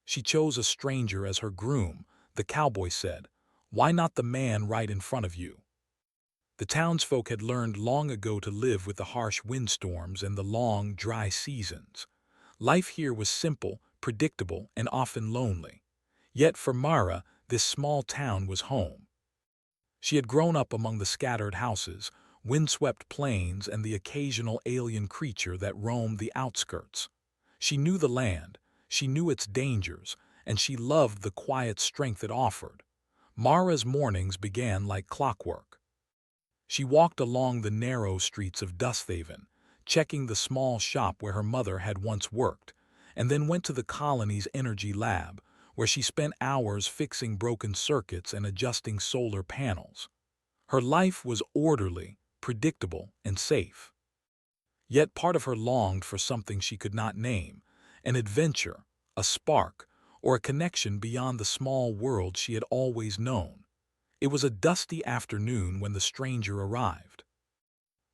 She chose a stranger as her groom, the cowboy said. Why not the man right in front of you? The townsfolk had learned long ago to live with the harsh windstorms and the long, dry seasons. Life here was simple, predictable, and often lonely. Yet for Mara, this small town was home. She had grown up among the scattered houses, windswept plains, and the occasional alien creature that roamed the outskirts. She knew the land, she knew its dangers, and she loved the quiet strength it offered. Mara's mornings began like clockwork. She walked along the narrow streets of Dusthaven, checking the small shop where her mother had once worked, and then went to the colony's energy lab, where she spent hours fixing broken circuits and adjusting solar panels. Her life was orderly, predictable, and safe. Yet part of her longed for something she could not name, an adventure, a spark, or a connection beyond the small world she had always known. It was a dusty afternoon when the stranger arrived.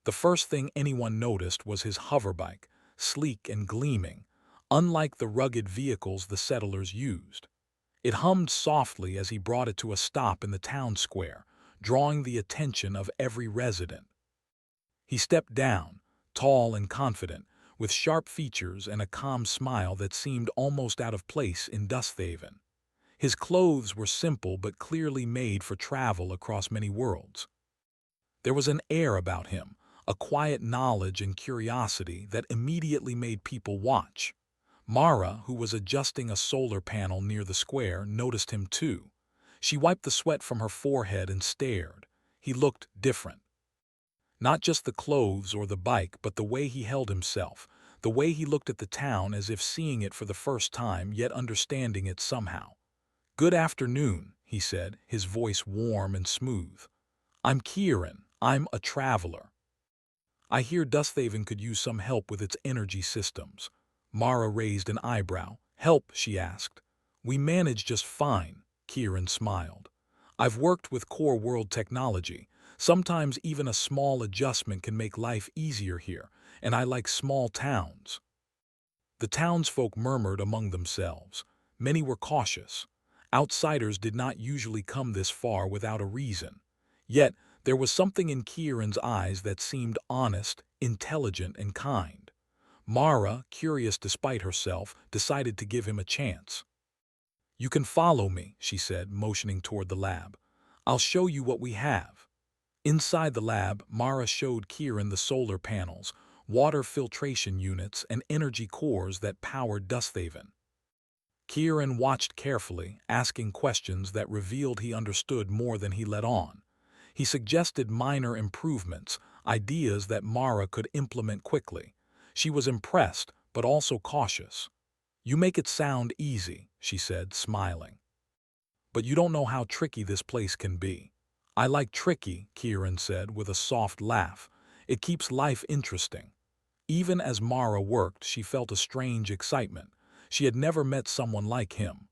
The first thing anyone noticed was his hoverbike, sleek and gleaming, unlike the rugged vehicles the settlers used. It hummed softly as he brought it to a stop in the town square, drawing the attention of every resident. He stepped down, tall and confident, with sharp features and a calm smile that seemed almost out of place in Dusthaven. His clothes were simple but clearly made for travel across many worlds. There was an air about him, a quiet knowledge and curiosity that immediately made people watch. Mara, who was adjusting a solar panel near the square, noticed him too. She wiped the sweat from her forehead and stared. He looked different. Not just the clothes or the bike, but the way he held himself, the way he looked at the town as if seeing it for the first time, yet understanding it somehow. "Good afternoon," he said, his voice warm and smooth. "I'm Kieran. I'm a traveler. I hear Dusthaven could use some help with its energy systems." Mara raised an eyebrow. "Help?" she asked. "We manage just fine," Kieran smiled. "I've worked with core world technology. Sometimes even a small adjustment can make life easier here, and I like small towns." The townsfolk murmured among themselves. Many were cautious. Outsiders did not usually come this far without a reason. Yet, there was something in Kieran's eyes that seemed honest, intelligent, and kind. Mara, curious despite herself, decided to give him a chance. "You can follow me," she said, motioning toward the lab. "I'll show you what we have." Inside the lab, Mara showed Kieran the solar panels, water filtration units, and energy cores that powered Dusthaven. Kieran watched carefully, asking questions that revealed he understood more than he let on. He suggested minor improvements, ideas that Mara could implement quickly. She was impressed, but also cautious. "You make it sound easy," she said, smiling. "But you don't know how tricky this place can be." "I like tricky," Kieran said with a soft laugh. "It keeps life interesting." Even as Mara worked, she felt a strange excitement. She had never met someone like him.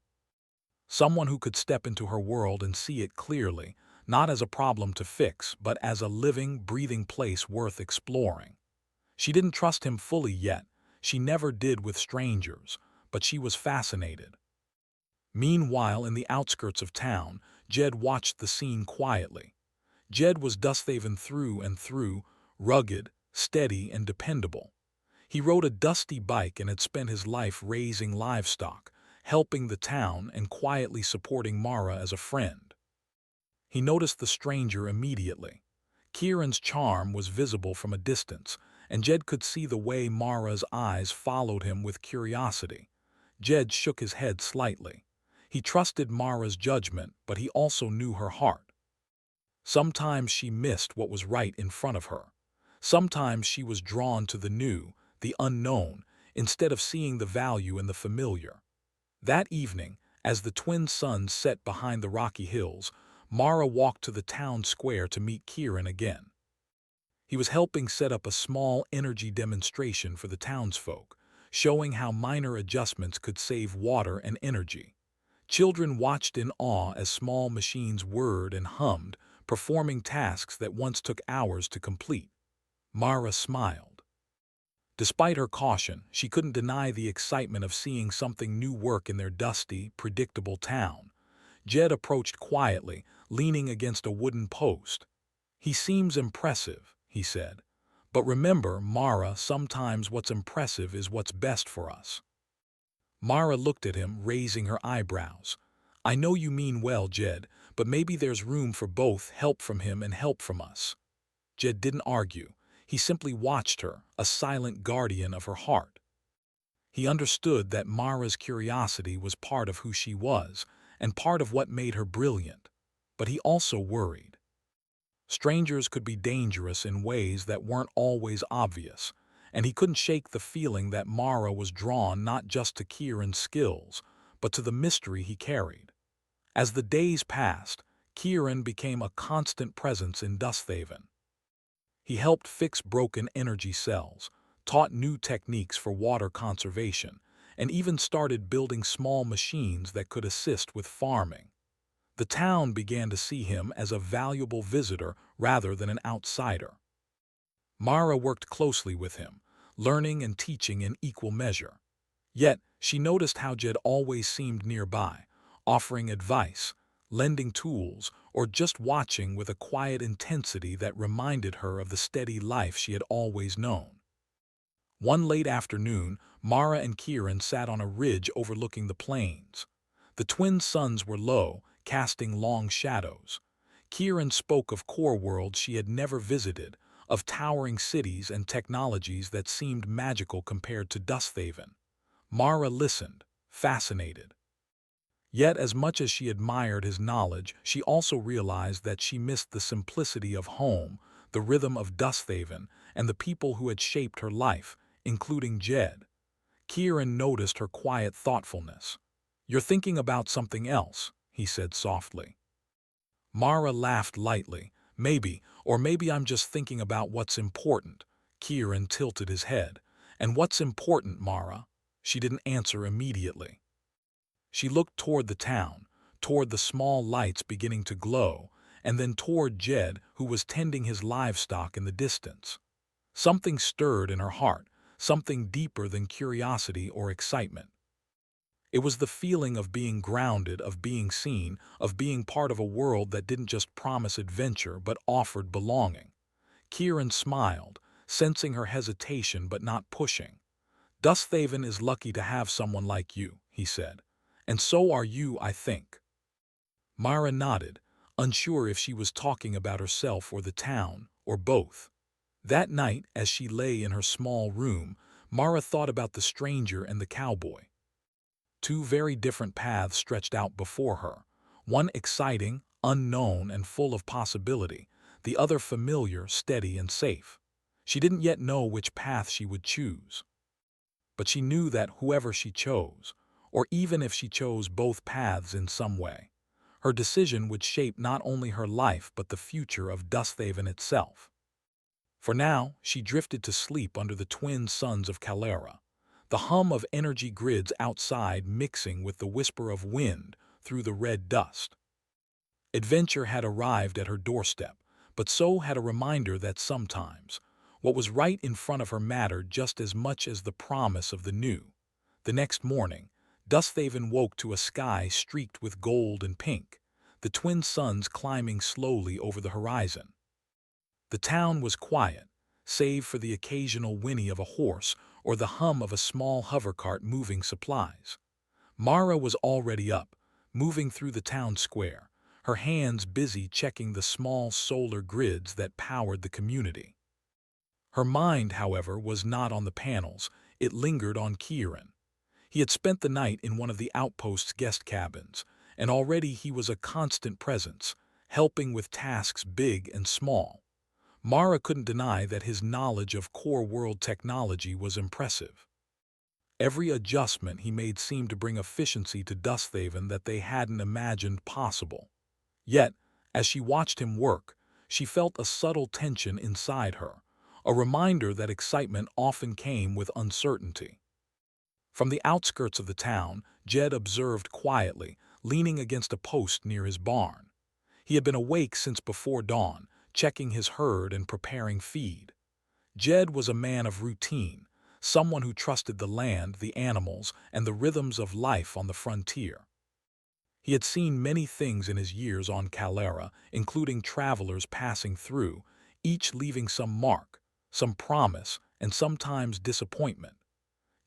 Someone who could step into her world and see it clearly, not as a problem to fix, but as a living, breathing place worth exploring. She didn't trust him fully yet. She never did with strangers, but she was fascinated. Meanwhile, in the outskirts of town, Jed watched the scene quietly. Jed was Dusthaven through and through, rugged, steady, and dependable. He rode a dusty bike and had spent his life raising livestock, helping the town and quietly supporting Mara as a friend. He noticed the stranger immediately. Kieran's charm was visible from a distance, and Jed could see the way Mara's eyes followed him with curiosity. Jed shook his head slightly. He trusted Mara's judgment, but he also knew her heart. Sometimes she missed what was right in front of her. Sometimes she was drawn to the new, the unknown, instead of seeing the value in the familiar. That evening, as the twin suns set behind the rocky hills, Mara walked to the town square to meet Kieran again. He was helping set up a small energy demonstration for the townsfolk, showing how minor adjustments could save water and energy. Children watched in awe as small machines whirred and hummed, performing tasks that once took hours to complete. Mara smiled. Despite her caution, she couldn't deny the excitement of seeing something new work in their dusty, predictable town. Jed approached quietly, leaning against a wooden post. "He seems impressive," he said. "But remember, Mara, sometimes what's impressive is what's best for us." Mara looked at him, raising her eyebrows. "I know you mean well, Jed, but maybe there's room for both help from him and help from us." Jed didn't argue. He simply watched her, a silent guardian of her heart. He understood that Mara's curiosity was part of who she was, and part of what made her brilliant. But he also worried. Strangers could be dangerous in ways that weren't always obvious, and he couldn't shake the feeling that Mara was drawn not just to Kieran's skills, but to the mystery he carried. As the days passed, Kieran became a constant presence in Dusthaven. He helped fix broken energy cells, taught new techniques for water conservation, and even started building small machines that could assist with farming. The town began to see him as a valuable visitor rather than an outsider. Mara worked closely with him, learning and teaching in equal measure. Yet, she noticed how Jed always seemed nearby, offering advice, lending tools, or just watching with a quiet intensity that reminded her of the steady life she had always known. One late afternoon, Mara and Kieran sat on a ridge overlooking the plains. The twin suns were low, casting long shadows. Kieran spoke of core worlds she had never visited, of towering cities and technologies that seemed magical compared to Dusthaven. Mara listened, fascinated. Yet as much as she admired his knowledge, she also realized that she missed the simplicity of home, the rhythm of Dusthaven, and the people who had shaped her life, including Jed. Kieran noticed her quiet thoughtfulness. "You're thinking about something else," he said softly. Mara laughed lightly. Maybe I'm just thinking about what's important." Kieran tilted his head. "And what's important, Mara?" She didn't answer immediately. She looked toward the town, toward the small lights beginning to glow, and then toward Jed, who was tending his livestock in the distance. Something stirred in her heart, something deeper than curiosity or excitement. It was the feeling of being grounded, of being seen, of being part of a world that didn't just promise adventure but offered belonging. Kieran smiled, sensing her hesitation but not pushing. "Dusthaven is lucky to have someone like you," he said. "And so are you, I think." Mara nodded, unsure if she was talking about herself or the town, or both. That night, as she lay in her small room, Mara thought about the stranger and the cowboy. Two very different paths stretched out before her, one exciting, unknown, and full of possibility, the other familiar, steady, and safe. She didn't yet know which path she would choose. But she knew that whoever she chose, or even if she chose both paths in some way, her decision would shape not only her life but the future of Dusthaven itself. For now, she drifted to sleep under the twin suns of Calera, the hum of energy grids outside mixing with the whisper of wind through the red dust. Adventure had arrived at her doorstep, but so had a reminder that sometimes what was right in front of her mattered just as much as the promise of the new. The next morning, Dusthaven woke to a sky streaked with gold and pink, the twin suns climbing slowly over the horizon. The town was quiet, save for the occasional whinny of a horse or the hum of a small hovercart moving supplies. Mara was already up, moving through the town square, her hands busy checking the small solar grids that powered the community. Her mind, however, was not on the panels. It lingered on Kieran. He had spent the night in one of the outpost's guest cabins, and already he was a constant presence, helping with tasks big and small. Mara couldn't deny that his knowledge of core world technology was impressive. Every adjustment he made seemed to bring efficiency to Dusthaven that they hadn't imagined possible. Yet, as she watched him work, she felt a subtle tension inside her, a reminder that excitement often came with uncertainty. From the outskirts of the town, Jed observed quietly, leaning against a post near his barn. He had been awake since before dawn, checking his herd and preparing feed. Jed was a man of routine, someone who trusted the land, the animals, and the rhythms of life on the frontier. He had seen many things in his years on Calera, including travelers passing through, each leaving some mark, some promise, and sometimes disappointment.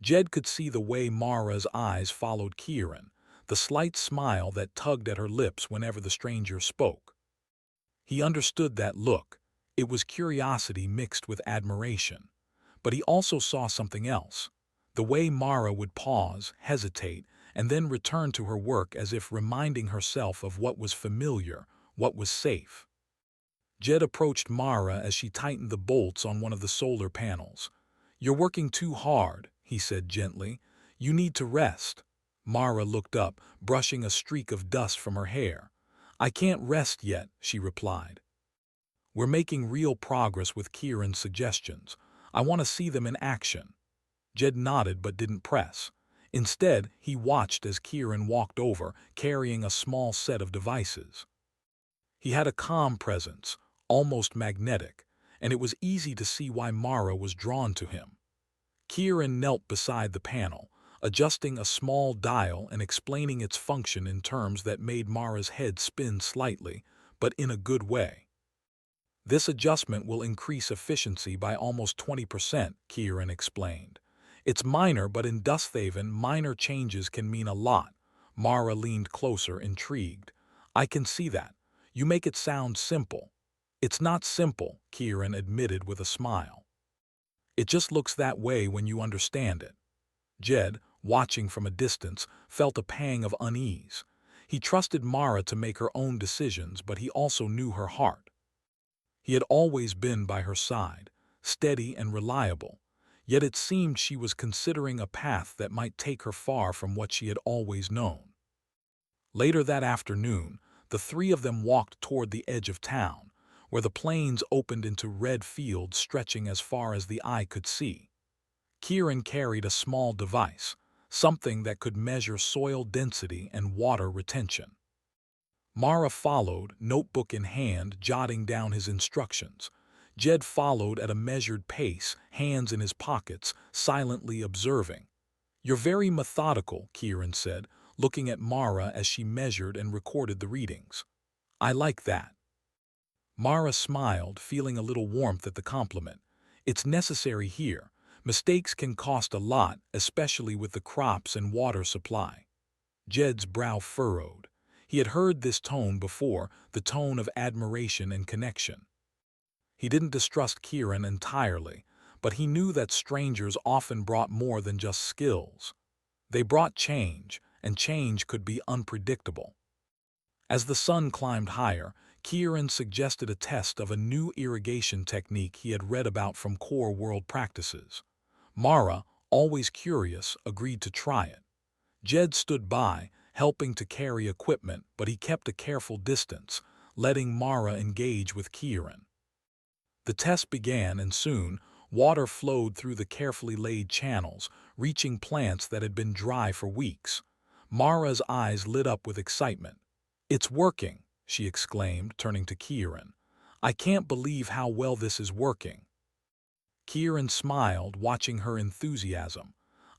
Jed could see the way Mara's eyes followed Kieran, the slight smile that tugged at her lips whenever the stranger spoke. He understood that look. It was curiosity mixed with admiration. But he also saw something else. The way Mara would pause, hesitate, and then return to her work as if reminding herself of what was familiar, what was safe. Jed approached Mara as she tightened the bolts on one of the solar panels. "You're working too hard," he said gently. "You need to rest." Mara looked up, brushing a streak of dust from her hair. "I can't rest yet," she replied. "We're making real progress with Kieran's suggestions. I want to see them in action." Jed nodded but didn't press. Instead, he watched as Kieran walked over, carrying a small set of devices. He had a calm presence, almost magnetic, and it was easy to see why Mara was drawn to him. Kieran knelt beside the panel, adjusting a small dial and explaining its function in terms that made Mara's head spin slightly, but in a good way. "This adjustment will increase efficiency by almost 20%, Kieran explained. "It's minor, but in Dusthaven, minor changes can mean a lot." Mara leaned closer, intrigued. "I can see that. You make it sound simple." "It's not simple," Kieran admitted with a smile. "It just looks that way when you understand it." Jed, watching from a distance, felt a pang of unease. He trusted Mara to make her own decisions, but he also knew her heart. He had always been by her side, steady and reliable, yet it seemed she was considering a path that might take her far from what she had always known. Later that afternoon, the three of them walked toward the edge of town, where the plains opened into red fields stretching as far as the eye could see. Kieran carried a small device, something that could measure soil density and water retention. Mara followed, notebook in hand, jotting down his instructions. Jed followed at a measured pace, hands in his pockets, silently observing. "You're very methodical," Kieran said, looking at Mara as she measured and recorded the readings. "I like that." Mara smiled, feeling a little warmth at the compliment. "It's necessary here. Mistakes can cost a lot, especially with the crops and water supply." Jed's brow furrowed. He had heard this tone before, the tone of admiration and connection. He didn't distrust Kieran entirely, but he knew that strangers often brought more than just skills. They brought change, and change could be unpredictable. As the sun climbed higher, Kieran suggested a test of a new irrigation technique he had read about from core world practices. Mara, always curious, agreed to try it. Jed stood by, helping to carry equipment, but he kept a careful distance, letting Mara engage with Kieran. The test began, and soon, water flowed through the carefully laid channels, reaching plants that had been dry for weeks. Mara's eyes lit up with excitement. "It's working," she exclaimed, turning to Kieran. "I can't believe how well this is working." Kieran smiled, watching her enthusiasm.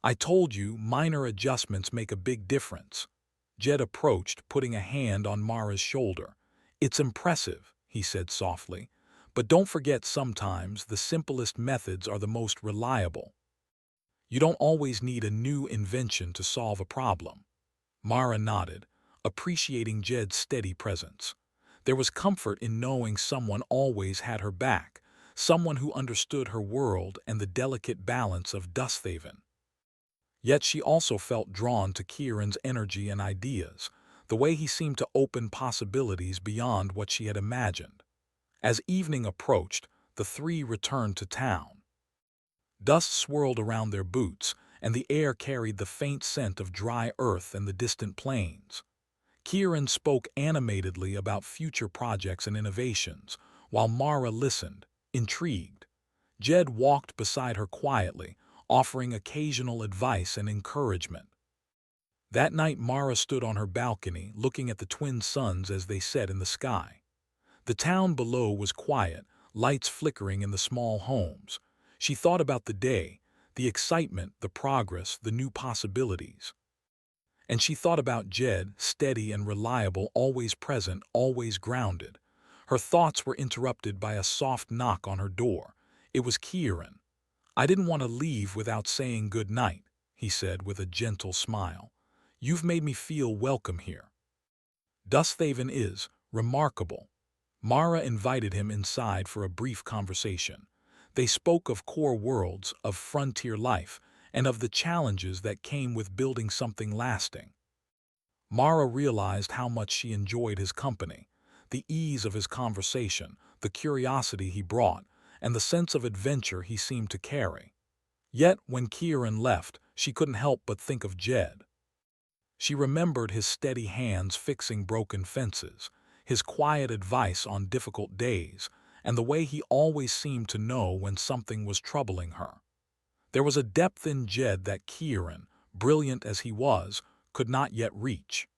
"I told you, minor adjustments make a big difference." Jed approached, putting a hand on Mara's shoulder. "It's impressive," he said softly. "But don't forget, sometimes the simplest methods are the most reliable. You don't always need a new invention to solve a problem." Mara nodded, appreciating Jed's steady presence. There was comfort in knowing someone always had her back, someone who understood her world and the delicate balance of Dusthaven. Yet she also felt drawn to Kieran's energy and ideas, the way he seemed to open possibilities beyond what she had imagined. As evening approached, the three returned to town. Dust swirled around their boots, and the air carried the faint scent of dry earth and the distant plains. Kieran spoke animatedly about future projects and innovations, while Mara listened, intrigued. Jed walked beside her quietly, offering occasional advice and encouragement. That night Mara stood on her balcony, looking at the twin suns as they set in the sky. The town below was quiet, lights flickering in the small homes. She thought about the day, The excitement, the progress, the new possibilities. And she thought about Jed, steady and reliable, always present, always grounded. Her thoughts were interrupted by a soft knock on her door. It was Kieran. "I didn't want to leave without saying good night," he said with a gentle smile. "You've made me feel welcome here." Dusthaven is remarkable. Mara invited him inside for a brief conversation. They spoke of core worlds, of frontier life, and of the challenges that came with building something lasting. Mara realized how much she enjoyed his company, the ease of his conversation, the curiosity he brought, and the sense of adventure he seemed to carry. Yet, when Kieran left, she couldn't help but think of Jed. She remembered his steady hands fixing broken fences, his quiet advice on difficult days, and the way he always seemed to know when something was troubling her. There was a depth in Jed that Kieran, brilliant as he was, could not yet reach.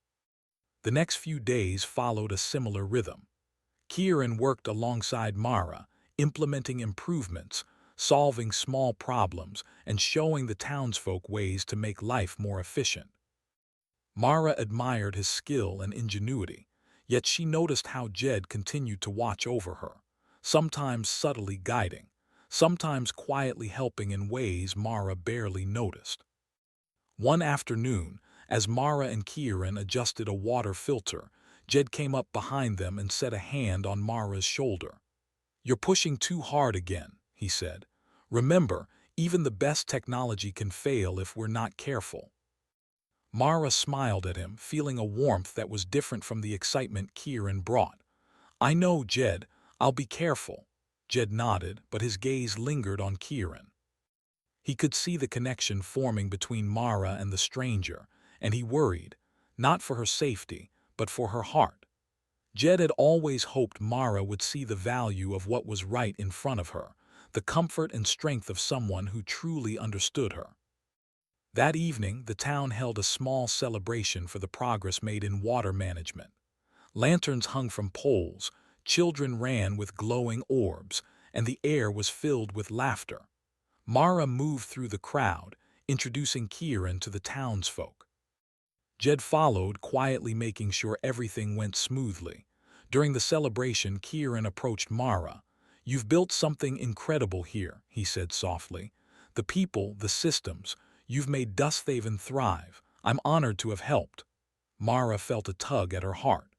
The next few days followed a similar rhythm. Kieran worked alongside Mara, implementing improvements, solving small problems, and showing the townsfolk ways to make life more efficient. Mara admired his skill and ingenuity, yet she noticed how Jed continued to watch over her, sometimes subtly guiding, sometimes quietly helping in ways Mara barely noticed. One afternoon, as Mara and Kieran adjusted a water filter, Jed came up behind them and set a hand on Mara's shoulder. "You're pushing too hard again," he said. "Remember, even the best technology can fail if we're not careful." Mara smiled at him, feeling a warmth that was different from the excitement Kieran brought. "I know, Jed. I'll be careful." Jed nodded, but his gaze lingered on Kieran. He could see the connection forming between Mara and the stranger, and he worried, not for her safety, but for her heart. Jed had always hoped Mara would see the value of what was right in front of her, the comfort and strength of someone who truly understood her. That evening, the town held a small celebration for the progress made in water management. Lanterns hung from poles, children ran with glowing orbs, and the air was filled with laughter. Mara moved through the crowd, introducing Kieran to the townsfolk. Jed followed, quietly making sure everything went smoothly. During the celebration, Kieran approached Mara. "You've built something incredible here," he said softly. "The people, the systems. You've made Dusthaven thrive. I'm honored to have helped." Mara felt a tug at her heart.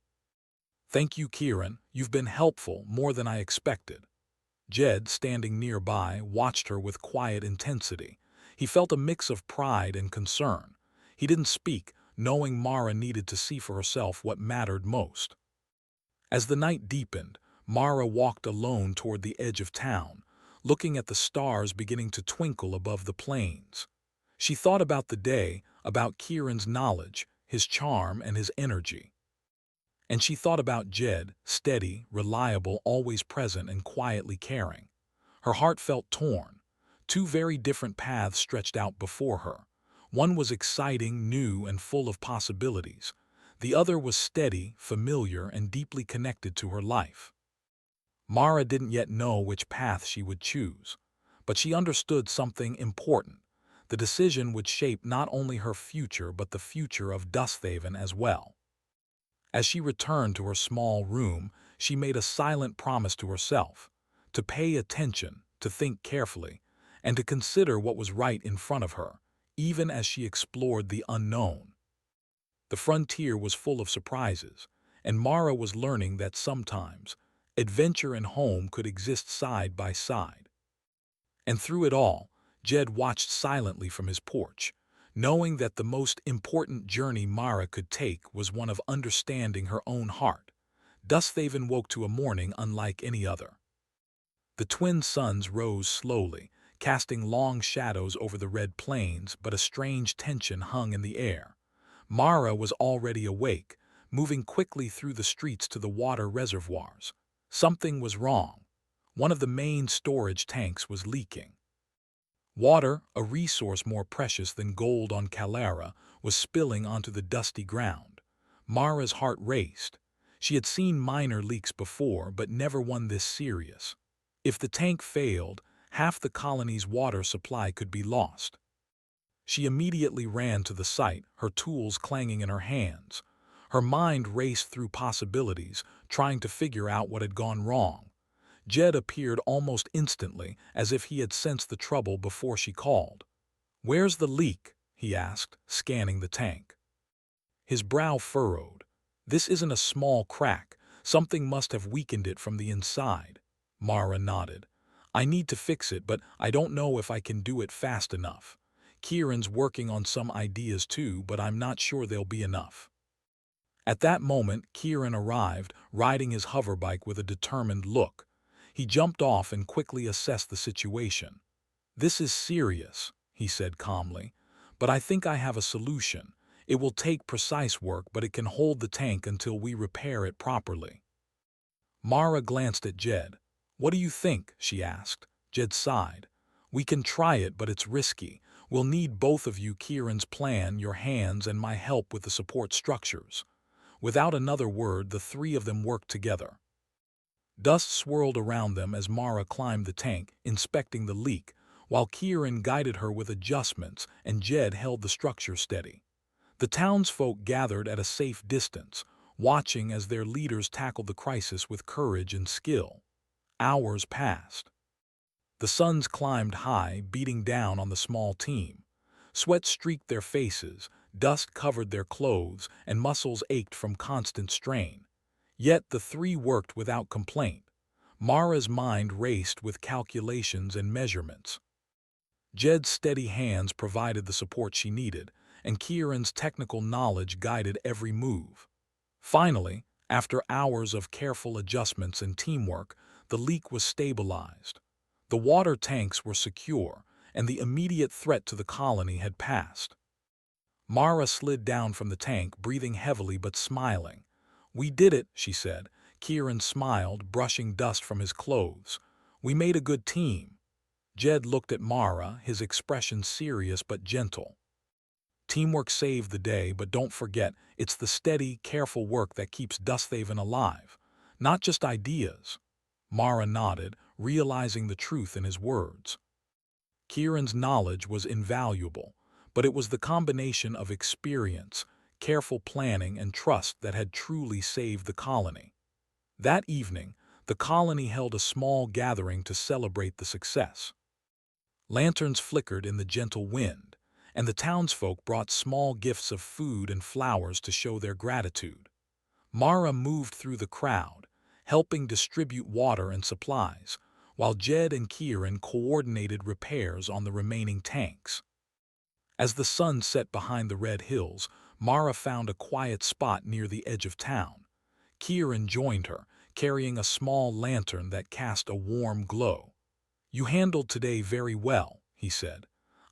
"Thank you, Kieran. You've been helpful, more than I expected." Jed, standing nearby, watched her with quiet intensity. He felt a mix of pride and concern. He didn't speak, knowing Mara needed to see for herself what mattered most. As the night deepened, Mara walked alone toward the edge of town, looking at the stars beginning to twinkle above the plains. She thought about the day, about Kieran's knowledge, his charm, and his energy. And she thought about Jed, steady, reliable, always present, and quietly caring. Her heart felt torn. Two very different paths stretched out before her. One was exciting, new, and full of possibilities. The other was steady, familiar, and deeply connected to her life. Mara didn't yet know which path she would choose, but she understood something important. The decision would shape not only her future but the future of Dusthaven as well. As she returned to her small room, she made a silent promise to herself, to pay attention, to think carefully, and to consider what was right in front of her, even as she explored the unknown. The frontier was full of surprises, and Mara was learning that sometimes adventure and home could exist side by side. And through it all, Jed watched silently from his porch, knowing that the most important journey Mara could take was one of understanding her own heart. Dusthaven woke to a morning unlike any other. The twin suns rose slowly, casting long shadows over the red plains, but a strange tension hung in the air. Mara was already awake, moving quickly through the streets to the water reservoirs. Something was wrong. One of the main storage tanks was leaking. Water, a resource more precious than gold on Calera, was spilling onto the dusty ground. Mara's heart raced. She had seen minor leaks before, but never one this serious. If the tank failed, half the colony's water supply could be lost. She immediately ran to the site, her tools clanging in her hands. Her mind raced through possibilities, trying to figure out what had gone wrong. Jed appeared almost instantly, as if he had sensed the trouble before she called. "Where's the leak?" he asked, scanning the tank. His brow furrowed. "This isn't a small crack. Something must have weakened it from the inside." Mara nodded. "I need to fix it, but I don't know if I can do it fast enough. Kieran's working on some ideas too, but I'm not sure they'll be enough." At that moment, Kieran arrived, riding his hoverbike with a determined look. He jumped off and quickly assessed the situation. "This is serious," he said calmly, "but I think I have a solution. It will take precise work, but it can hold the tank until we repair it properly." Mara glanced at Jed. "What do you think?" she asked. Jed sighed. "We can try it, but it's risky. We'll need both of you, Kieran's plan, your hands, and my help with the support structures." Without another word, the three of them worked together. Dust swirled around them as Mara climbed the tank, inspecting the leak, while Kieran guided her with adjustments and Jed held the structure steady. The townsfolk gathered at a safe distance, watching as their leaders tackled the crisis with courage and skill. Hours passed. The suns climbed high, beating down on the small team. Sweat streaked their faces, dust covered their clothes, and muscles ached from constant strain. Yet the three worked without complaint. Mara's mind raced with calculations and measurements. Jed's steady hands provided the support she needed, and Kieran's technical knowledge guided every move. Finally, after hours of careful adjustments and teamwork, the leak was stabilized. The water tanks were secure, and the immediate threat to the colony had passed. Mara slid down from the tank, breathing heavily but smiling. "We did it," she said. Kieran smiled, brushing dust from his clothes. "We made a good team." Jed looked at Mara, his expression serious but gentle. "Teamwork saved the day, but don't forget, it's the steady, careful work that keeps Dusthaven alive. Not just ideas." Mara nodded, realizing the truth in his words. Kieran's knowledge was invaluable, but it was the combination of experience, careful planning, and trust that had truly saved the colony. That evening, the colony held a small gathering to celebrate the success. Lanterns flickered in the gentle wind, and the townsfolk brought small gifts of food and flowers to show their gratitude. Mara moved through the crowd, helping distribute water and supplies, while Jed and Kieran coordinated repairs on the remaining tanks. As the sun set behind the red hills, Mara found a quiet spot near the edge of town. Kieran joined her, carrying a small lantern that cast a warm glow. "You handled today very well," he said.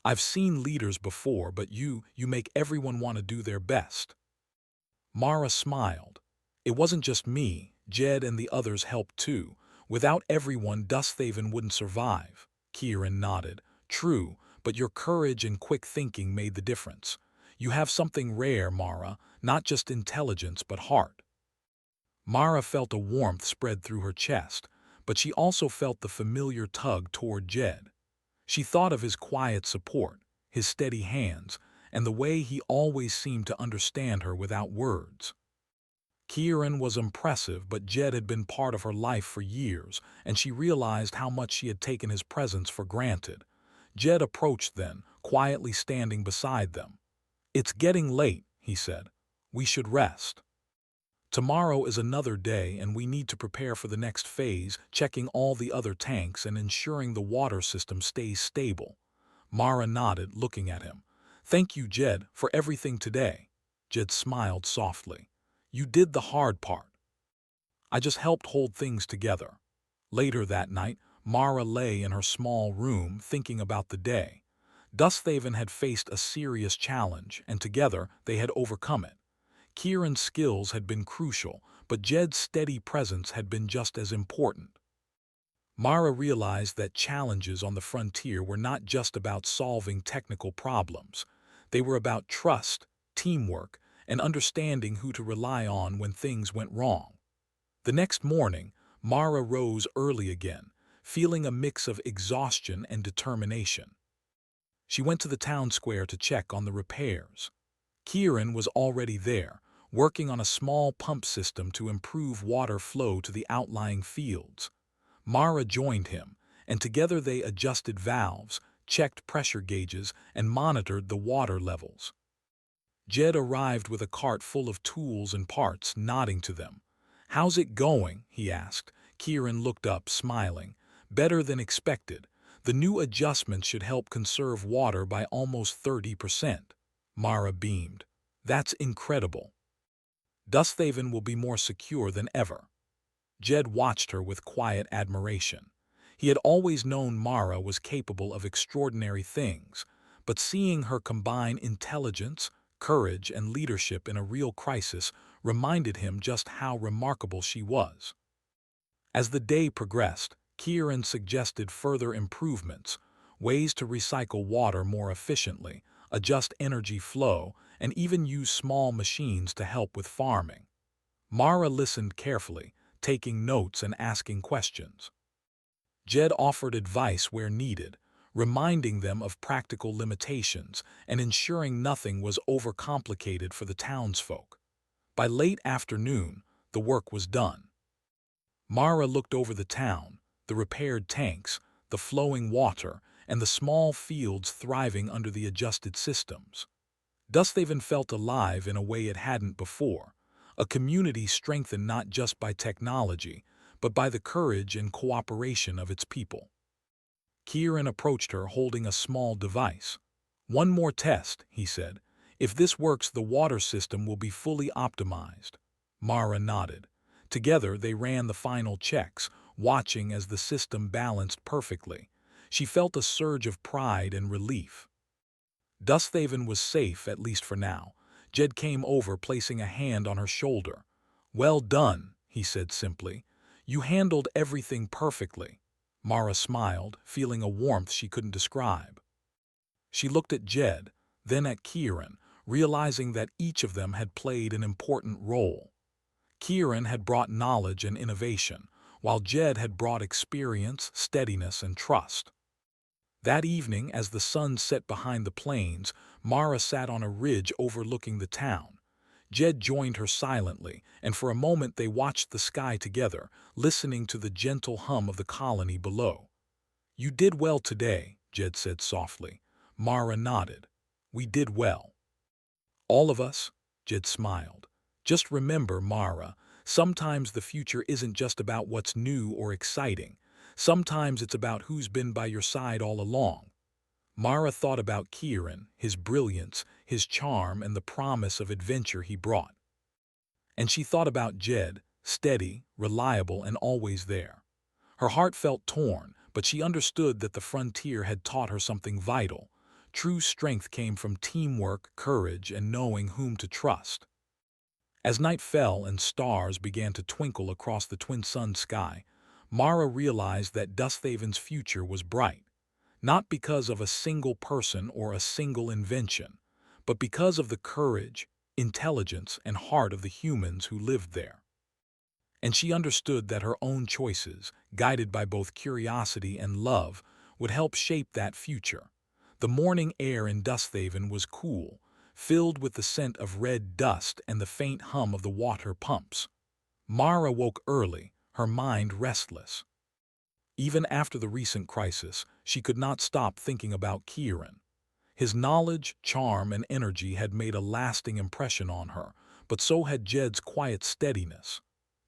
"I've seen leaders before, but you make everyone want to do their best." Mara smiled. "It wasn't just me. Jed and the others helped too. Without everyone, Dusthaven wouldn't survive." Kieran nodded. "True, but your courage and quick thinking made the difference. You have something rare, Mara, not just intelligence but heart." Mara felt a warmth spread through her chest, but she also felt the familiar tug toward Jed. She thought of his quiet support, his steady hands, and the way he always seemed to understand her without words. Kieran was impressive, but Jed had been part of her life for years, and she realized how much she had taken his presence for granted. Jed approached then, quietly standing beside them. "It's getting late," he said. "We should rest. Tomorrow is another day, and we need to prepare for the next phase, checking all the other tanks and ensuring the water system stays stable." Mara nodded, looking at him. "Thank you, Jed, for everything today." Jed smiled softly. "You did the hard part. I just helped hold things together." Later that night, Mara lay in her small room thinking about the day. Dusthaven had faced a serious challenge, and together they had overcome it. Kieran's skills had been crucial, but Jed's steady presence had been just as important. Mara realized that challenges on the frontier were not just about solving technical problems. They were about trust, teamwork, and understanding who to rely on when things went wrong. The next morning, Mara rose early again, feeling a mix of exhaustion and determination. She went to the town square to check on the repairs. Kieran was already there, working on a small pump system to improve water flow to the outlying fields. Mara joined him, and together they adjusted valves, checked pressure gauges, and monitored the water levels. Jed arrived with a cart full of tools and parts, nodding to them. "How's it going?" he asked. Kieran looked up, smiling. "Better than expected. The new adjustments should help conserve water by almost 30%. Mara beamed. "That's incredible. Dusthaven will be more secure than ever." Jed watched her with quiet admiration. He had always known Mara was capable of extraordinary things, but seeing her combine intelligence, courage, and leadership in a real crisis reminded him just how remarkable she was. As the day progressed, Kieran suggested further improvements, ways to recycle water more efficiently, adjust energy flow, and even use small machines to help with farming. Mara listened carefully, taking notes and asking questions. Jed offered advice where needed, reminding them of practical limitations and ensuring nothing was overcomplicated for the townsfolk. By late afternoon, the work was done. Mara looked over the town, the repaired tanks, the flowing water, and the small fields thriving under the adjusted systems. Dusthaven felt alive in a way it hadn't before, a community strengthened not just by technology, but by the courage and cooperation of its people. Kieran approached her holding a small device. "One more test," he said. "If this works, the water system will be fully optimized." Mara nodded. Together they ran the final checks, watching as the system balanced perfectly. She felt a surge of pride and relief. Dusthaven was safe, at least for now. Jed came over, placing a hand on her shoulder. "Well done," he said simply. "You handled everything perfectly." Mara smiled, feeling a warmth she couldn't describe. She looked at Jed, then at Kieran, realizing that each of them had played an important role. Kieran had brought knowledge and innovation, while Jed had brought experience, steadiness, and trust. That evening, as the sun set behind the plains, Mara sat on a ridge overlooking the town. Jed joined her silently, and for a moment they watched the sky together, listening to the gentle hum of the colony below. "You did well today," Jed said softly. Mara nodded. "We did well." "All of us?" Jed smiled. "Just remember, Mara, sometimes the future isn't just about what's new or exciting. Sometimes it's about who's been by your side all along." Mara thought about Kieran, his brilliance, his charm, and the promise of adventure he brought. And she thought about Jed, steady, reliable, and always there. Her heart felt torn, but she understood that the frontier had taught her something vital. True strength came from teamwork, courage, and knowing whom to trust. As night fell and stars began to twinkle across the twin sun sky, Mara realized that Dusthaven's future was bright, not because of a single person or a single invention, but because of the courage, intelligence, and heart of the humans who lived there. And she understood that her own choices, guided by both curiosity and love, would help shape that future. The morning air in Dusthaven was cool, filled with the scent of red dust and the faint hum of the water pumps. Mara woke early, her mind restless. Even after the recent crisis, she could not stop thinking about Kieran. His knowledge, charm, and energy had made a lasting impression on her, but so had Jed's quiet steadiness.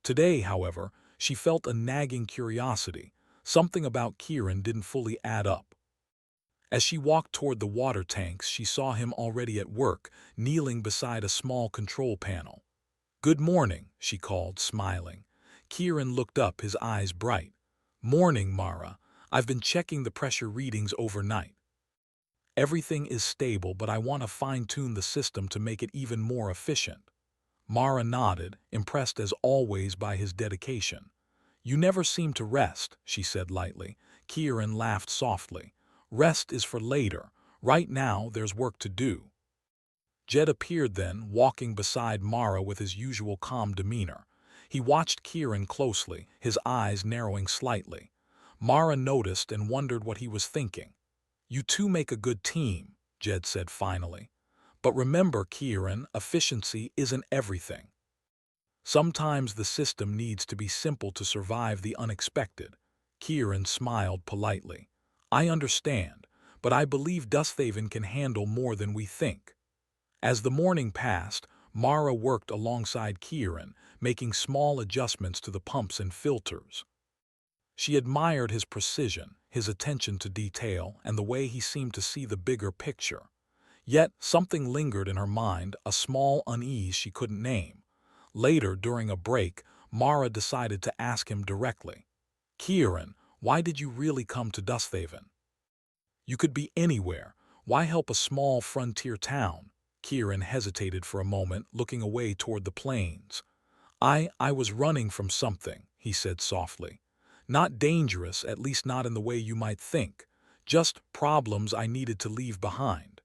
Today, however, she felt a nagging curiosity. Something about Kieran didn't fully add up. As she walked toward the water tanks, she saw him already at work, kneeling beside a small control panel. "Good morning," she called, smiling. Kieran looked up, his eyes bright. "Morning, Mara. I've been checking the pressure readings overnight. Everything is stable, but I want to fine-tune the system to make it even more efficient." Mara nodded, impressed as always by his dedication. "You never seem to rest," she said lightly. Kieran laughed softly. "Rest is for later. Right now, there's work to do." Jed appeared then, walking beside Mara with his usual calm demeanor. He watched Kieran closely, his eyes narrowing slightly. Mara noticed and wondered what he was thinking. "You two make a good team," Jed said finally. "But remember, Kieran, efficiency isn't everything. Sometimes the system needs to be simple to survive the unexpected." Kieran smiled politely. "I understand, but I believe Dusthaven can handle more than we think." As the morning passed, Mara worked alongside Kieran, making small adjustments to the pumps and filters. She admired his precision, his attention to detail, and the way he seemed to see the bigger picture. Yet something lingered in her mind, a small unease she couldn't name. Later, during a break, Mara decided to ask him directly. "Kieran, why did you really come to Dusthaven? You could be anywhere. Why help a small frontier town?" Kieran hesitated for a moment, looking away toward the plains. I was running from something," he said softly. "Not dangerous, at least not in the way you might think. Just problems I needed to leave behind.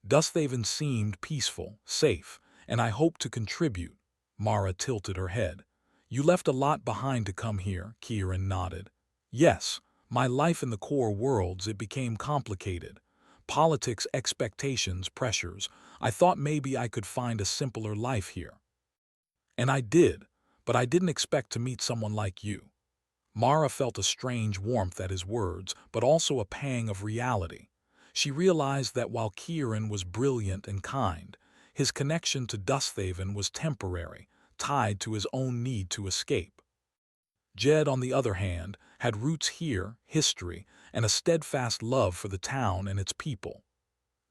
Dusthaven seemed peaceful, safe, and I hoped to contribute." Mara tilted her head. "You left a lot behind to come here," Kieran nodded. "Yes, my life in the core worlds, it became complicated. Politics, expectations, pressures. I thought maybe I could find a simpler life here. And I did, but I didn't expect to meet someone like you." Mara felt a strange warmth at his words, but also a pang of reality. She realized that while Kieran was brilliant and kind, his connection to Dusthaven was temporary, tied to his own need to escape. Jed, on the other hand, had roots here, history, and a steadfast love for the town and its people.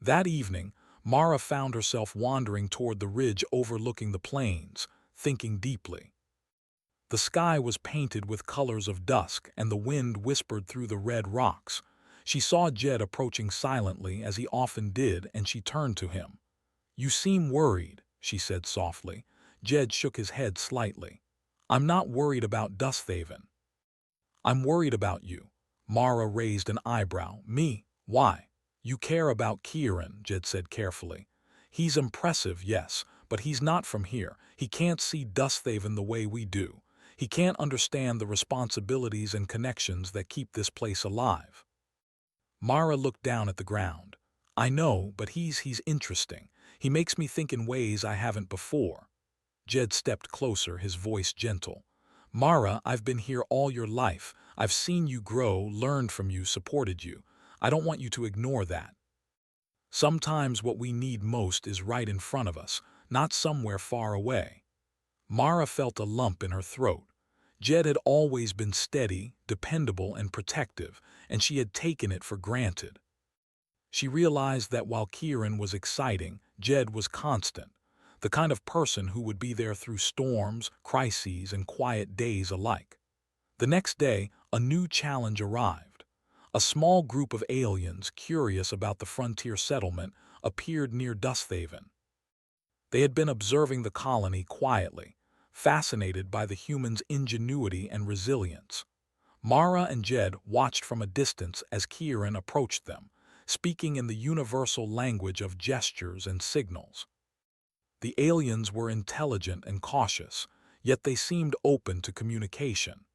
That evening, Mara found herself wandering toward the ridge overlooking the plains, thinking deeply. The sky was painted with colors of dusk, and the wind whispered through the red rocks. She saw Jed approaching silently, as he often did, and she turned to him. "You seem worried," she said softly. Jed shook his head slightly. "I'm not worried about Dusthaven. I'm worried about you." Mara raised an eyebrow. "Me? Why?" "You care about Kieran," Jed said carefully. "He's impressive, yes, but he's not from here. He can't see Dusthaven the way we do. He can't understand the responsibilities and connections that keep this place alive." Mara looked down at the ground. "I know, but he's interesting. He makes me think in ways I haven't before." Jed stepped closer, his voice gentle. "Mara, I've been here all your life. I've seen you grow, learned from you, supported you. I don't want you to ignore that. Sometimes what we need most is right in front of us, not somewhere far away." Mara felt a lump in her throat. Jed had always been steady, dependable, and protective, and she had taken it for granted. She realized that while Kieran was exciting, Jed was constant, the kind of person who would be there through storms, crises, and quiet days alike. The next day, a new challenge arrived. A small group of aliens, curious about the frontier settlement, appeared near Dusthaven. They had been observing the colony quietly, fascinated by the humans' ingenuity and resilience. Mara and Jed watched from a distance as Kieran approached them, speaking in the universal language of gestures and signals. The aliens were intelligent and cautious, yet they seemed open to communication.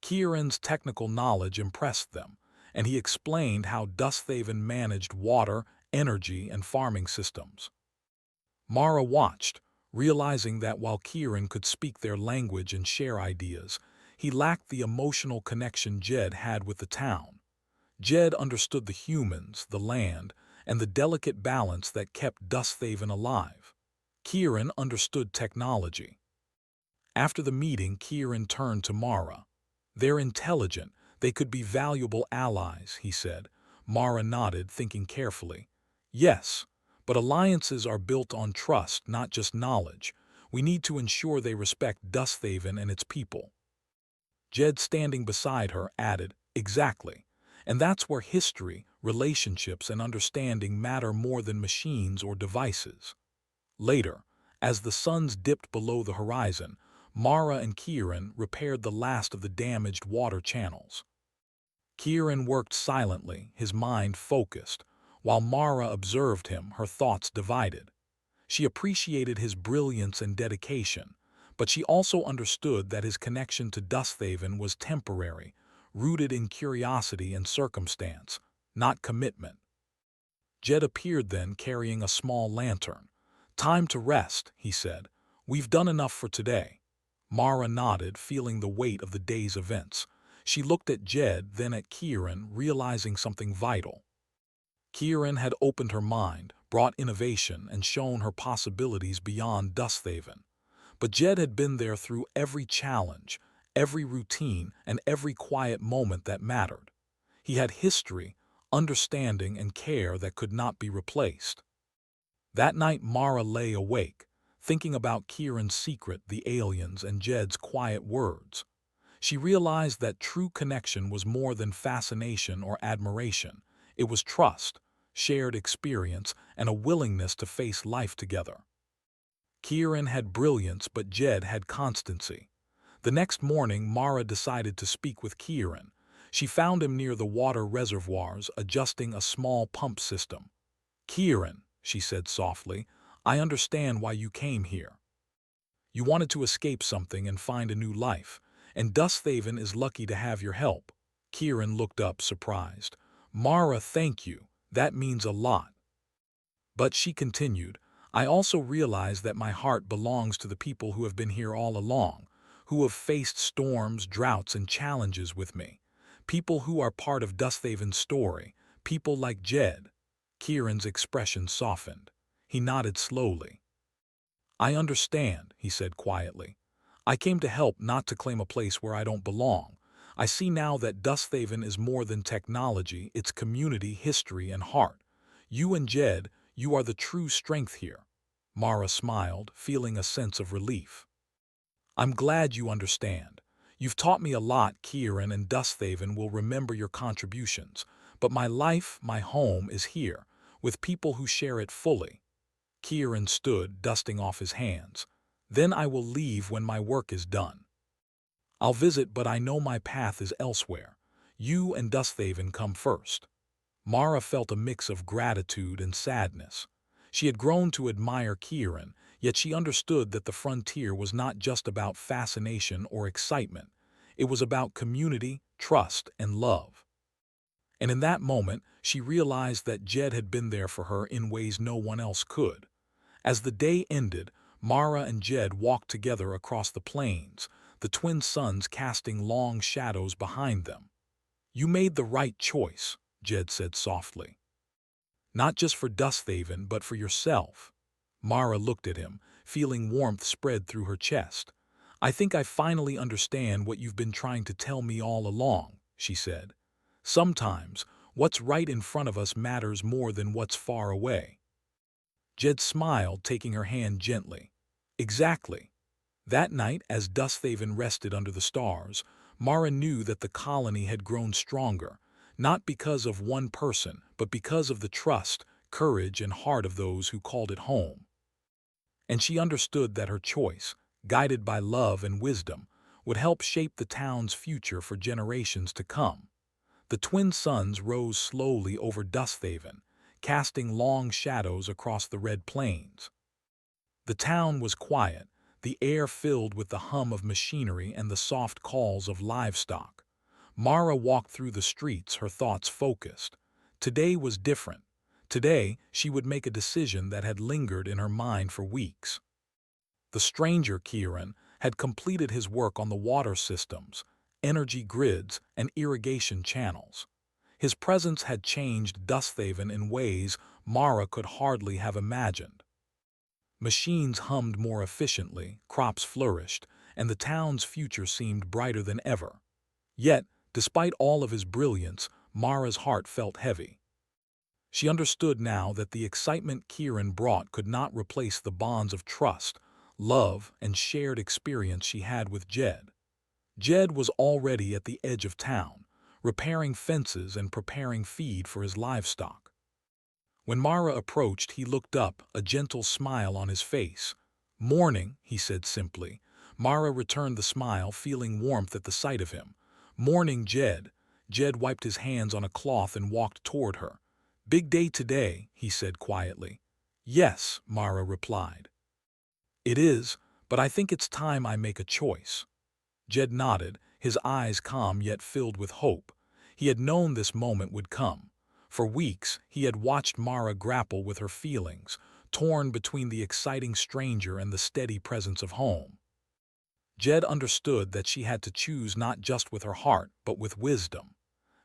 Kieran's technical knowledge impressed them, and he explained how Dusthaven managed water, energy, and farming systems. Mara watched, realizing that while Kieran could speak their language and share ideas, he lacked the emotional connection Jed had with the town. Jed understood the humans, the land, and the delicate balance that kept Dusthaven alive. Kieran understood technology. After the meeting, Kieran turned to Mara. "They're intelligent. They could be valuable allies," he said. Mara nodded, thinking carefully. "Yes, but alliances are built on trust, not just knowledge. We need to ensure they respect Dusthaven and its people." Jed, standing beside her, added, "Exactly. And that's where history, relationships, and understanding matter more than machines or devices." Later, as the suns dipped below the horizon, Mara and Kieran repaired the last of the damaged water channels. Kieran worked silently, his mind focused, while Mara observed him, her thoughts divided. She appreciated his brilliance and dedication, but she also understood that his connection to Dusthaven was temporary, rooted in curiosity and circumstance, not commitment. Jed appeared then carrying a small lantern. "Time to rest," he said. "We've done enough for today." Mara nodded, feeling the weight of the day's events. She looked at Jed, then at Kieran, realizing something vital. Kieran had opened her mind, brought innovation, and shown her possibilities beyond Dusthaven. But Jed had been there through every challenge, every routine, and every quiet moment that mattered. He had history, understanding, and care that could not be replaced. That night Mara lay awake, thinking about Kieran's secret, the aliens, and Jed's quiet words. She realized that true connection was more than fascination or admiration. It was trust, shared experience, and a willingness to face life together. Kieran had brilliance, but Jed had constancy. The next morning, Mara decided to speak with Kieran. She found him near the water reservoirs, adjusting a small pump system. "Kieran," she said softly, "I understand why you came here. You wanted to escape something and find a new life, and Dusthaven is lucky to have your help." Kieran looked up, surprised. "Mara, thank you. That means a lot." But she continued, "I also realize that my heart belongs to the people who have been here all along, who have faced storms, droughts, and challenges with me. People who are part of Dusthaven's story, people like Jed." Kieran's expression softened. He nodded slowly. "I understand," he said quietly. "I came to help, not to claim a place where I don't belong. I see now that Dusthaven is more than technology, it's community, history, and heart. You and Jed, you are the true strength here." Mara smiled, feeling a sense of relief. "I'm glad you understand. You've taught me a lot, Kieran, and Dusthaven will remember your contributions. But my life, my home, is here, with people who share it fully." Kieran stood, dusting off his hands. "Then I will leave when my work is done. I'll visit, but I know my path is elsewhere. You and Dusthaven come first." Mara felt a mix of gratitude and sadness. She had grown to admire Kieran, yet she understood that the frontier was not just about fascination or excitement. It was about community, trust, and love. And in that moment, she realized that Jed had been there for her in ways no one else could. As the day ended, Mara and Jed walked together across the plains, the twin suns casting long shadows behind them. "You made the right choice," Jed said softly. "Not just for Dusthaven, but for yourself." Mara looked at him, feeling warmth spread through her chest. "I think I finally understand what you've been trying to tell me all along," she said. "Sometimes, what's right in front of us matters more than what's far away." Jed smiled, taking her hand gently. "Exactly." That night, as Dusthaven rested under the stars, Mara knew that the colony had grown stronger, not because of one person, but because of the trust, courage, and heart of those who called it home. And she understood that her choice, guided by love and wisdom, would help shape the town's future for generations to come. The twin suns rose slowly over Dusthaven, casting long shadows across the red plains. The town was quiet, the air filled with the hum of machinery and the soft calls of livestock. Mara walked through the streets, her thoughts focused. Today was different. Today, she would make a decision that had lingered in her mind for weeks. The stranger, Kieran, had completed his work on the water systems, energy grids, and irrigation channels. His presence had changed Dusthaven in ways Mara could hardly have imagined. Machines hummed more efficiently, crops flourished, and the town's future seemed brighter than ever. Yet, despite all of his brilliance, Mara's heart felt heavy. She understood now that the excitement Kieran brought could not replace the bonds of trust, love, and shared experience she had with Jed. Jed was already at the edge of town, repairing fences and preparing feed for his livestock. When Mara approached, he looked up, a gentle smile on his face. "Morning," he said simply. Mara returned the smile, feeling warmth at the sight of him. "Morning, Jed." Jed wiped his hands on a cloth and walked toward her. "Big day today," he said quietly. "Yes," Mara replied. "It is, but I think it's time I make a choice." Jed nodded, his eyes calm yet filled with hope. He had known this moment would come. For weeks, he had watched Mara grapple with her feelings, torn between the exciting stranger and the steady presence of home. Jed understood that she had to choose not just with her heart, but with wisdom.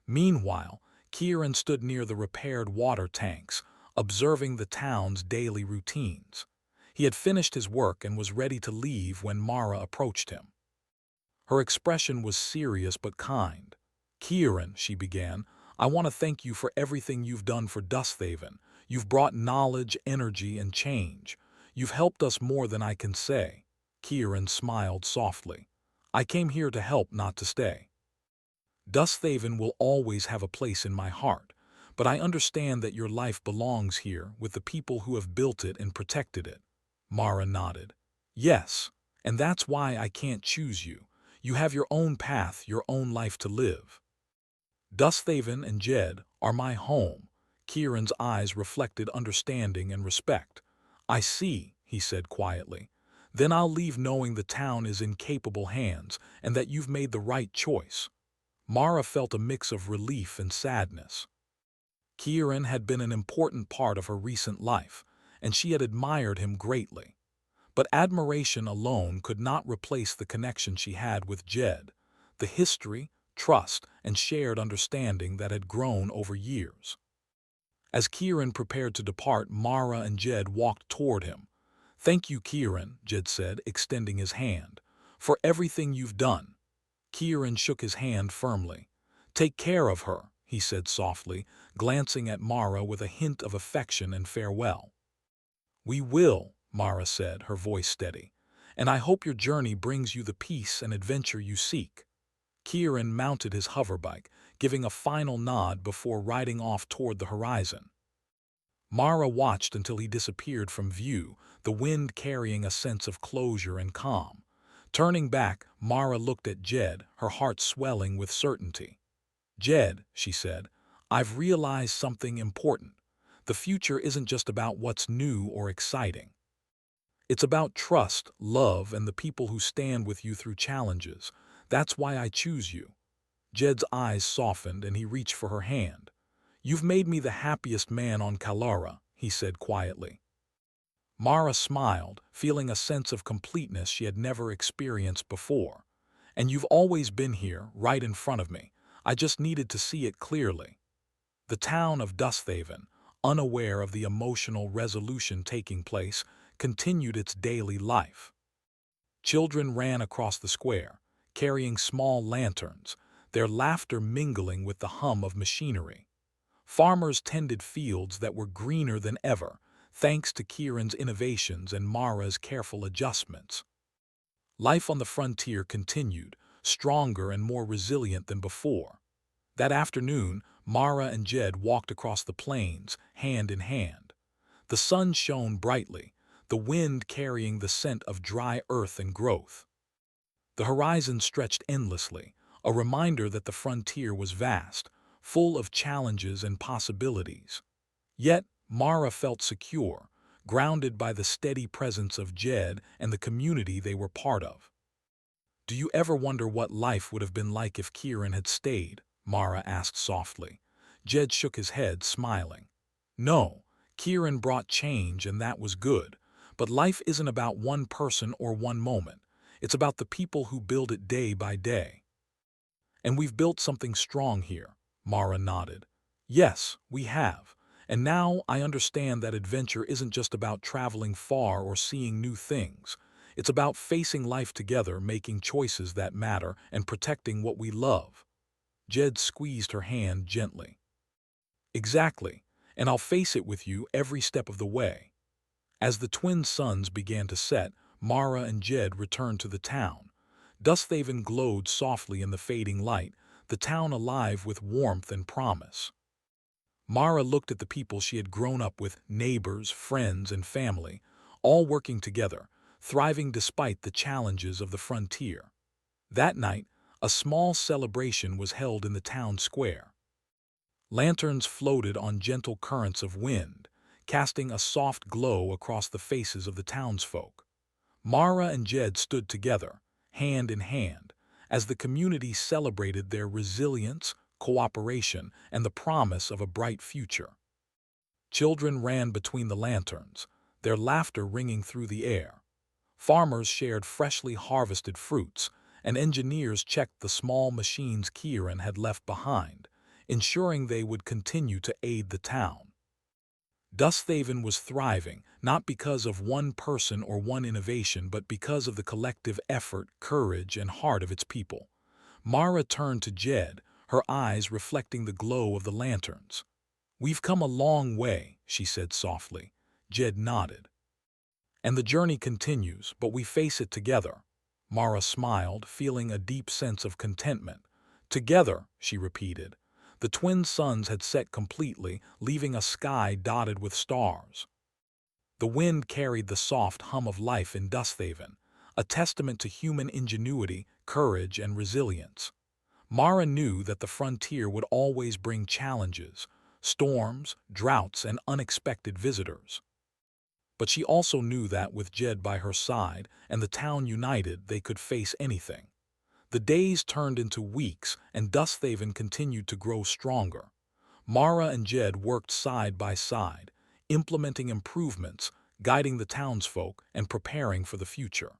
Meanwhile, Kieran stood near the repaired water tanks, observing the town's daily routines. He had finished his work and was ready to leave when Mara approached him. Her expression was serious but kind. "Kieran," she began, "I want to thank you for everything you've done for Dusthaven. You've brought knowledge, energy, and change. You've helped us more than I can say." Kieran smiled softly. "I came here to help, not to stay. Dusthaven will always have a place in my heart, but I understand that your life belongs here with the people who have built it and protected it." Mara nodded. "Yes, and that's why I can't choose you. You have your own path, your own life to live." Dusthaven and Jed are my home. Kieran's eyes reflected understanding and respect. "I see," he said quietly. "Then I'll leave knowing the town is in capable hands and that you've made the right choice." Mara felt a mix of relief and sadness. Kieran had been an important part of her recent life, and she had admired him greatly. But admiration alone could not replace the connection she had with Jed, the history, trust, and shared understanding that had grown over years. As Kieran prepared to depart, Mara and Jed walked toward him. "Thank you, Kieran," Jed said, extending his hand, "for everything you've done." Kieran shook his hand firmly. "Take care of her," he said softly, glancing at Mara with a hint of affection and farewell. "We will," Mara said, her voice steady, "and I hope your journey brings you the peace and adventure you seek." Kieran mounted his hoverbike, giving a final nod before riding off toward the horizon. Mara watched until he disappeared from view, the wind carrying a sense of closure and calm. Turning back, Mara looked at Jed, her heart swelling with certainty. "Jed," she said, "I've realized something important. The future isn't just about what's new or exciting. It's about trust, love, and the people who stand with you through challenges. That's why I choose you." Jed's eyes softened and he reached for her hand. "You've made me the happiest man on Kalara," he said quietly. Mara smiled, feeling a sense of completeness she had never experienced before. "And you've always been here, right in front of me. I just needed to see it clearly." The town of Dusthaven, unaware of the emotional resolution taking place, continued its daily life. Children ran across the square, carrying small lanterns, their laughter mingling with the hum of machinery. Farmers tended fields that were greener than ever, thanks to Kieran's innovations and Mara's careful adjustments. Life on the frontier continued, stronger and more resilient than before. That afternoon, Mara and Jed walked across the plains, hand in hand. The sun shone brightly, the wind carrying the scent of dry earth and growth. The horizon stretched endlessly, a reminder that the frontier was vast, full of challenges and possibilities. Yet, Mara felt secure, grounded by the steady presence of Jed and the community they were part of. "Do you ever wonder what life would have been like if Kieran had stayed?" Mara asked softly. Jed shook his head, smiling. "No, Kieran brought change and that was good, but life isn't about one person or one moment. It's about the people who build it day by day." "And we've built something strong here," Mara nodded. "Yes, we have. And now I understand that adventure isn't just about traveling far or seeing new things. It's about facing life together, making choices that matter, and protecting what we love." Jed squeezed her hand gently. "Exactly, and I'll face it with you every step of the way." As the twin suns began to set, Mara and Jed returned to the town. Dusthaven glowed softly in the fading light, the town alive with warmth and promise. Mara looked at the people she had grown up with, neighbors, friends, and family, all working together, thriving despite the challenges of the frontier. That night, a small celebration was held in the town square. Lanterns floated on gentle currents of wind, casting a soft glow across the faces of the townsfolk. Mara and Jed stood together, hand in hand, as the community celebrated their resilience, cooperation, and the promise of a bright future. Children ran between the lanterns, their laughter ringing through the air. Farmers shared freshly harvested fruits, and engineers checked the small machines Kieran had left behind, ensuring they would continue to aid the town. Dusthaven was thriving, not because of one person or one innovation, but because of the collective effort, courage, and heart of its people. Mara turned to Jed, her eyes reflecting the glow of the lanterns. "We've come a long way," she said softly. Jed nodded. "And the journey continues, but we face it together." Mara smiled, feeling a deep sense of contentment. "Together," she repeated. The twin suns had set completely, leaving a sky dotted with stars. The wind carried the soft hum of life in Dusthaven, a testament to human ingenuity, courage, and resilience. Mara knew that the frontier would always bring challenges, storms, droughts, and unexpected visitors. But she also knew that with Jed by her side and the town united, they could face anything. The days turned into weeks, and Dusthaven continued to grow stronger. Mara and Jed worked side by side, implementing improvements, guiding the townsfolk, and preparing for the future.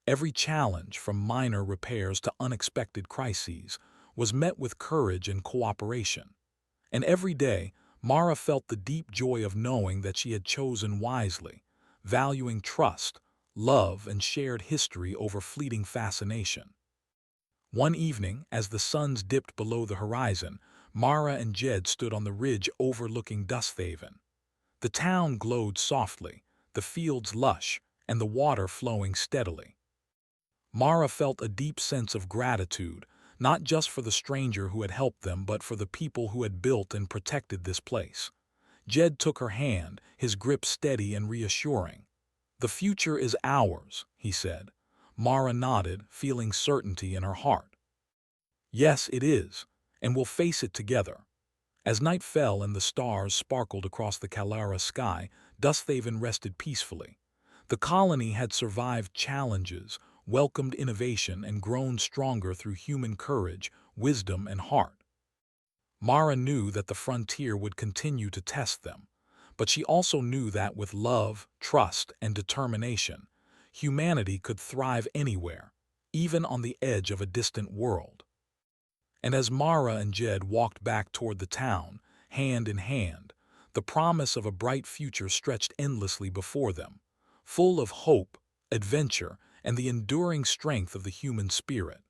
Every challenge, from minor repairs to unexpected crises, was met with courage and cooperation. And every day, Mara felt the deep joy of knowing that she had chosen wisely, valuing trust, love, and shared history over fleeting fascination. One evening, as the suns dipped below the horizon, Mara and Jed stood on the ridge overlooking Dusthaven. The town glowed softly, the fields lush, and the water flowing steadily. Mara felt a deep sense of gratitude, not just for the stranger who had helped them, but for the people who had built and protected this place. Jed took her hand, his grip steady and reassuring. "The future is ours," he said. Mara nodded, feeling certainty in her heart. "Yes, it is, and we'll face it together." As night fell and the stars sparkled across the Kalara sky, Dusthaven rested peacefully. The colony had survived challenges, welcomed innovation, and grown stronger through human courage, wisdom, and heart. Mara knew that the frontier would continue to test them, but she also knew that with love, trust, and determination, humanity could thrive anywhere, even on the edge of a distant world. And as Mara and Jed walked back toward the town, hand in hand, the promise of a bright future stretched endlessly before them, full of hope, adventure, and the enduring strength of the human spirit.